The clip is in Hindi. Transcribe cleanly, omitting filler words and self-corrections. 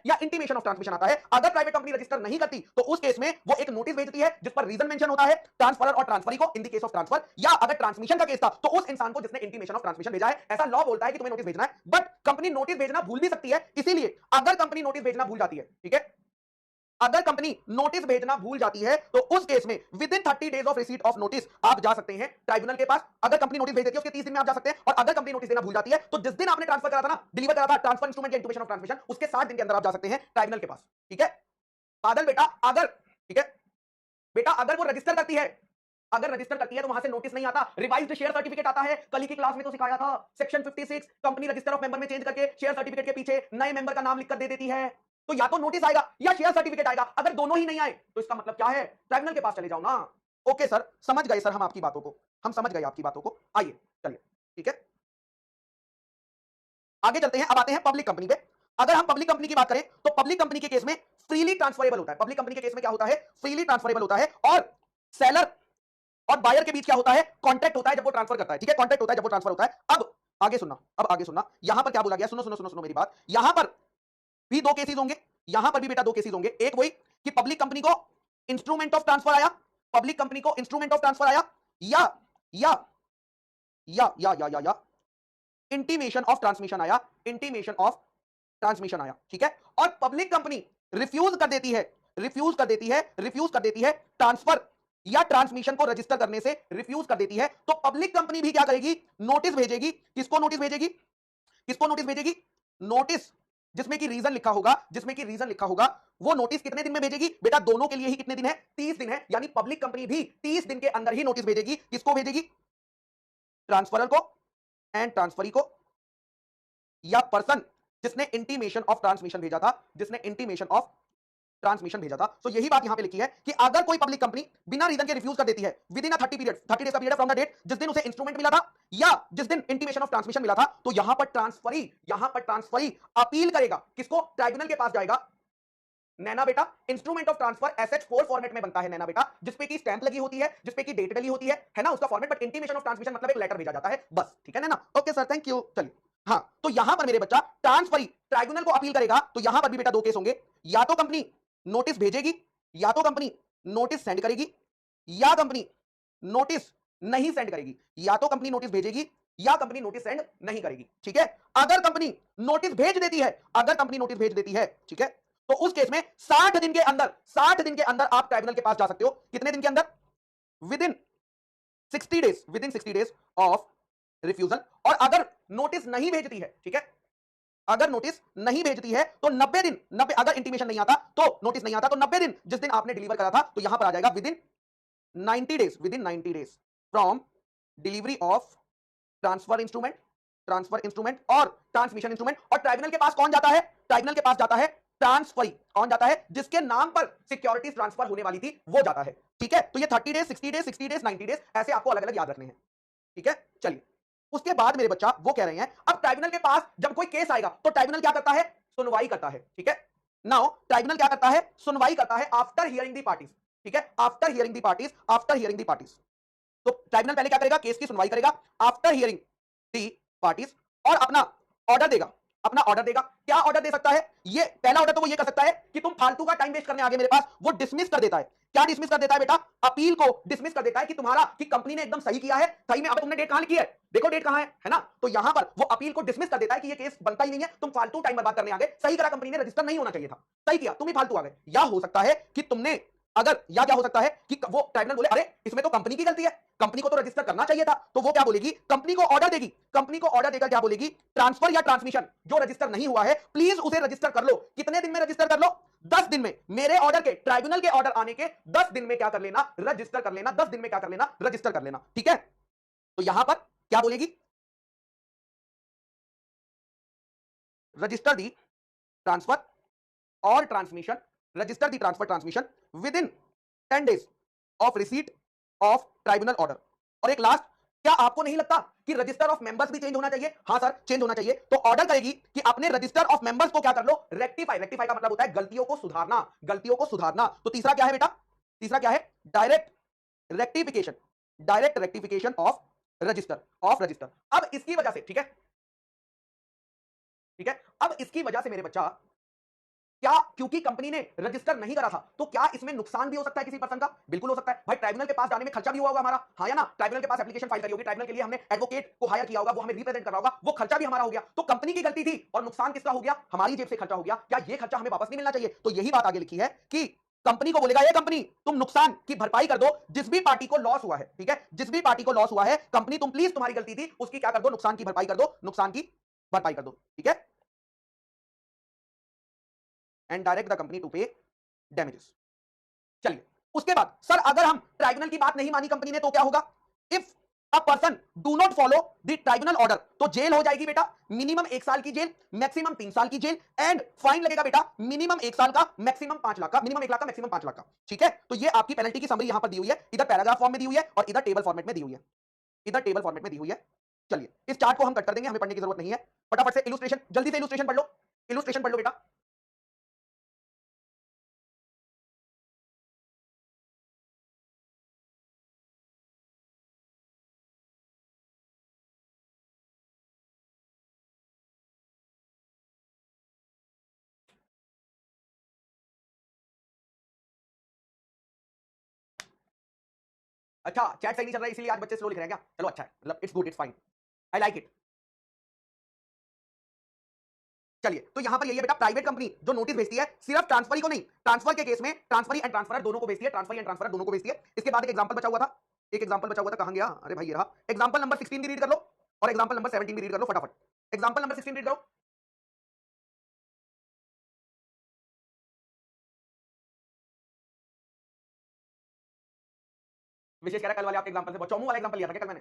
या इंटीमेशन ऑफ ट्रांसमिशन आता है। अगर प्राइवेट कंपनी रजिस्टर नहीं करती तो उस केस में वो एक नोटिस भेजती है जिस पर रीजन मेंशन होता है, ट्रांसफरर और ट्रांसफरी को in the case of transfer, या अगर ट्रांसमिशन का केस था तो उस इंसान को जिसने इंटीमेशन ऑफ ट्रांसमिशन भेजा है। ऐसा लॉ बोलता है कि तुम्हें नोटिस भेजना है, बट कंपनी नोटिस भेजना भूल भी सकती है। इसीलिए अगर कंपनी नोटिस भेजना भूल जाती है, ठीक है, अगर कंपनी नोटिस भेजना भूल जाती है तो उस केस में with in 30 days of receipt of notice आप जा सकते हैं ट्राइब्यूनल के पास। अगर कंपनी नोटिस भेज देती है उसके 30 दिन में आप जा सकते हैं, और अगर कंपनी नोटिस देना भूल जाती है तो जिस दिन आपने ट्रांसफर करा था ना, डिलीवर करा था ट्रांसफर इंस्ट्रूमेंट या इंटीमेशन ऑफ ट्रांसमिशन, उसके 60 दिन के अंदर आप जा सकते हैं ट्राइब्यूनल के पास। ठीक है बादल बेटा, अगर ठीक है बेटा अगर वो रजिस्टर करती है, अगर रजिस्टर करती है तो वहां से नोटिस नहीं आता, रिवाइज्ड शेयर सर्टिफिकेट आता है। कल की क्लास में तो सिखाया था section 56 company register of member में चेंज करके शेयर सर्टिफिकेट के पीछे नए मेंबर का नाम लिखकर दे देती है। तो या तो नोटिस आएगा या शेयर सर्टिफिकेट आएगा, अगर दोनों ही नहीं आए तो इसका मतलब क्या है, ट्राइब्यूनल के पास चले जाओ ना। ओके सर, समझ गए सर, हम आपकी बातों को, हम समझ गए आपकी बातों को। आइए चलिए, ठीक है आगे चलते हैं। अब आते हैं पब्लिक कंपनी पे। अगर हम पब्लिक कंपनी की बात करें तो पब्लिक कंपनी के केस में फ्रीली ट्रांसफरेबल होता है। पब्लिक कंपनी के केस में क्या होता है, फ्रीली ट्रांसफरेबल होता है, और सेलर और बायर के बीच क्या होता है, कॉन्ट्रैक्ट होता है जब वो ट्रांसफर करता है। ठीक है, कॉन्ट्रैक्ट होता है जब वो ट्रांसफर होता है। अब आगे सुनना, अब आगे सुनना, यहां पर क्या बोला गया, सुनो सुनो सुनो सुनो मेरी बात। यहां पर भी दो केसेस होंगे, यहां पर भी बेटा दो केसेस होंगे। एक वही कि पब्लिक कंपनी को इंस्ट्रूमेंट ऑफ ट्रांसफर आया, पब्लिक कंपनी को इंस्ट्रूमेंट ऑफ ट्रांसफर आया, या या या इंटीमेशन ऑफ ट्रांसमिशन आया, इंटीमेशन ऑफ ट्रांसमिशन आया। ठीक है, और पब्लिक कंपनी रिफ्यूज कर देती है, रिफ्यूज कर देती है, रिफ्यूज कर देती है ट्रांसफर या ट्रांसमिशन को रजिस्टर करने से रिफ्यूज कर देती है, तो पब्लिक कंपनी भी क्या करेगी, नोटिस भेजेगी। किसको नोटिस भेजेगी, किसको नोटिस भेजेगी, नोटिस जिसमें कि रीजन लिखा होगा, जिसमें कि रीजन लिखा होगा, वो नोटिस कितने दिन में भेजेगी बेटा, दोनों के लिए ही कितने दिन है, 30 दिन है। यानी पब्लिक कंपनी भी 30 दिन के अंदर ही नोटिस भेजेगी। किसको भेजेगी, ट्रांसफरर को एंड ट्रांसफरी को, या पर्सन जिसने इंटीमेशन ऑफ ट्रांसमिशन भेजा था, जिसने इंटीमेशन ऑफ ट्रांसमिशन भेजा था। तो यही बात यहां पे लिखी है कि अगर कोई पब्लिक कंपनी बिना रीजन के रिफ्यूज कर देती है विद इन 30 पीरियड, 30 डेज का पीरियड फ्रॉम द डेट जिस दिन उसे इंस्ट्रूमेंट मिला था या जिस दिन इंटीमेशन ऑफ ट्रांसमिशन मिला था, तो यहां पर ट्रांसफरी अपील करेगा। किसको, ट्राइब्यूनल के पास जाएगा। नैना बेटा, instrument of transfer SH4 format में बनता है नैना बेटा, जिसपे की स्टैंप लगी होती है, जिसपे की डेट डली होती है ना, उसका format. But intimation of transmission मतलब एक लेटर भेजा जाता है बस। ठीक है नैना, ओके सर, थैंक यू। चलिए, हाँ, तो यहां पर मेरे बच्चा ट्रांसफरी ट्राइब्यूनल को अपील करेगा, तो यहां पर भी बेटा दो केस होंगे। या तो कंपनी नोटिस भेजेगी, या तो कंपनी नोटिस सेंड करेगी, या कंपनी नोटिस नहीं सेंड करेगी। या तो कंपनी नोटिस भेजेगी या कंपनी नोटिस सेंड नहीं करेगी। ठीक है, अगर कंपनी नोटिस भेज देती है, अगर कंपनी नोटिस भेज देती है, ठीक है, तो उस केस में 60 दिन के अंदर, 60 दिन के अंदर आप ट्राइब्यूनल के पास जा सकते हो। कितने दिन के अंदर, with in 60 days, with in 60 days of refusal. और अगर नोटिस नहीं भेजती है, ठीक है, अगर नोटिस नहीं भेजती है तो 90 दिन, 90, अगर इंटीमेशन नहीं आता तो नोटिस नहीं आता तो 90 दिन जिस दिन आपने डिलीवर करा था, तो यहां पर आ जाएगा with in 90 days, with in 90 days from delivery of transfer instrument, transfer instrument और ट्रांसमिशन इंस्ट्रूमेंट। और ट्राइब्यूनल के पास कौन जाता है, ट्राइब्यूनल के पास जाता है ट्रांसफरी। कौन जाता है, जिसके नाम पर सिक्योरिटीज ट्रांसफर होने वाली थी वो जाता है। ठीक है, तो ये 30 डेज, 60 डेज, 60 डेज, 90 डेज, ऐसे आपको अलग अलग याद रखने हैं। ठीक है, चलिए, उसके बाद मेरे बच्चा वो कह रहे हैं अब ट्राइब्यूनल के पास जब कोई केस आएगा तो ट्राइब्यूनल क्या करता है, सुनवाई करता है। ठीक है, नाउ ट्राइब्यूनल क्या करता है, सुनवाई करता है आफ्टर हियरिंग दी पार्टीज। ठीक है, आफ्टर हियरिंग दी पार्टीज, आफ्टर हियरिंग दी पार्टीज। तो ट्राइब्यूनल पहले क्या करेगा, केस की सुनवाई करेगा आफ्टर हियरिंग दी पार्टीज, और अपना ऑर्डर देगा, अपना ऑर्डर देगा। क्या ऑर्डर दे सकता है, ये पहला ऑर्डर तो वो ये कर सकता है कि तुम फालतू का टाइम वेस्ट करने आगे मेरे पास, वो डिसमिस कर देता है। क्या डिसमिस कर देता है बेटा, अपील को डिसमिस कर देता है कि तुम्हारा, कि कंपनी ने एकदम सही किया है, सही में। अब तुमने डेट कहां लिखी है, देखो डेट कहां है ना, तो यहां पर वो अपील को डिसमिस कर देता है कि ये केस बनता ही नहीं है, तुम फालतू टाइम बर्बाद करने आ गए, सही करा कंपनी ने, रजिस्टर नहीं होना चाहिए था, सही किया, तुम ही फालतू आ गए। या हो सकता है कि तुमने, अगर, या क्या हो सकता है कि वो ट्राइब्यूनल बोले अरे इसमें तो कंपनी की गलती है, कंपनी को तो रजिस्टर करना चाहिए था, तो वो क्या बोलेगी, कंपनी को ऑर्डर देगी, कंपनी को ऑर्डर देकर क्या बोलेगी, ट्रांसफर या ट्रांसमिशन जो रजिस्टर नहीं हुआ है प्लीज उसे रजिस्टर कर लो। कितने दिन में रजिस्टर कर लो, 10 दिन में। मेरे ऑर्डर के, ट्राइब्यूनल के ऑर्डर आने के 10 दिन में क्या कर लेना, रजिस्टर कर लेना, 10 दिन में क्या कर लेना, रजिस्टर कर लेना। ठीक है, तो यहां पर क्या बोलेगी, रजिस्टर दी ट्रांसफर और transmission, register the transfer transmission with in 10 days of receipt of tribunal order. और एक लास्ट, क्या आपको नहीं लगता कि रजिस्टर ऑफ मेंबर्स भी चेंज होना चाहिए, हाँ सर चेंज होना चाहिए, तो ऑर्डर करेगी कि अपने रजिस्टर ऑफ मेंबर्स को क्या कर लो, रेक्टिफाई। रेक्टिफाई का मतलब होता है गलतियों को सुधारना, गलतियों को सुधारना। तो तीसरा क्या है बेटा, तीसरा क्या है, direct rectification, direct rectification of register, of register. अब इसकी वजह से, ठीक है, ठीक है, अब इसकी वजह से मेरे बच्चा क्या क्योंकि कंपनी ने रजिस्टर नहीं करा था तो क्या इसमें नुकसान भी हो सकता है किसी पर्सन का? बिल्कुल हो सकता है भाई। ट्राइब्यूनल के पास जाने में खर्चा भी हुआ होगा हमारा, हाँ या ना? ट्राइब्यूनल के पास एप्लीकेशन फाइल करी होगी, ट्राइब्यूनल के लिए हमने एडवोकेट को हायर किया होगा, वो हमें रिप्रेजेंट कर रहा होगा, वो खर्चा भी हमारा हो गया। तो कंपनी की गलती थी और नुकसान किसका हो गया? हमारी जेब से खर्चा हो गया। क्या ये खर्चा हमें वापस नहीं मिलना चाहिए? तो यही बात आगे लिखी है कि कंपनी को बोलेगा ये कंपनी तुम नुकसान की भरपाई कर दो, जिस भी पार्टी को लॉस हुआ है, ठीक है, जिस भी पार्टी को लॉस हुआ है, कंपनी तुम प्लीज तुम्हारी गलती थी उसकी क्या कर दो? नुकसान की भरपाई कर दो, नुकसान की भरपाई कर दो, ठीक है। And direct the company to pay damages. चलिए उसके बाद सर अगर हम ट्राइब्यूनल की बात नहीं मानी कंपनी ने तो क्या होगा? If a person do not follow the tribunal order तो जेल हो जाएगी बेटा, मिनिमम 1 साल की जेल, मैक्सिमम 3 साल की जेल, एंड फाइन लगेगा बेटा मिनिमम 1 साल का, मैक्सिमम 5 लाख का, मिनिमम 1 लाख का, मैक्सिमम 5 लाख का, ठीक है। तो ये आपकी पेनल्टी की समरी यहां पर दी हुई है, इधर पैराग्राफ फॉर्म में दी हुई है और इधर टेबल फॉर्मेट में दी हुई है, इधर टेबल फॉर्मेट में दी हुई है। चलिए इस चार्ट को हम कट कर देंगे, हमें पढ़ने की जरूरत नहीं है। फटाफट से इलुस्ट्रेशन, जल्दी से इलुस्ट्रेशन पढ़ लो, इलुस्ट्रेशन पढ़ लो बेटा। अच्छा चैट सही नहीं चल रहा है इसलिए आज बच्चे स्लो लिख रहे हैं क्या? चलो अच्छा है, मतलब it's good, it's fine, I like it. चलिए तो यहां पर यही है बेटा, प्राइवेट कंपनी जो नोटिस भेजती है सिर्फ ट्रांसफरी को नहीं, ट्रांसफर के केस में ट्रांसफरी एंड ट्रांसफर दोनों को भेजती है, ट्रांसफरी एंड ट्रांसफर दोनों को भेजती है। इसके बाद एक एग्जांपल बचा हुआ था, एक एग्जांपल बचा हुआ था, कहां गया? अरे भाई ये रहा, एग्जांपल नंबर 16 भी रीड कर लो और एग्जांपल नंबर 17 भी रीड कर लो फटाफट। एग्जांपल नंबर 16 रीड करो। विशेष कह रहा है कल वाले आपके एग्जांपल से, चौमू वाला एग्जांपल लिया था क्या कल मैंने?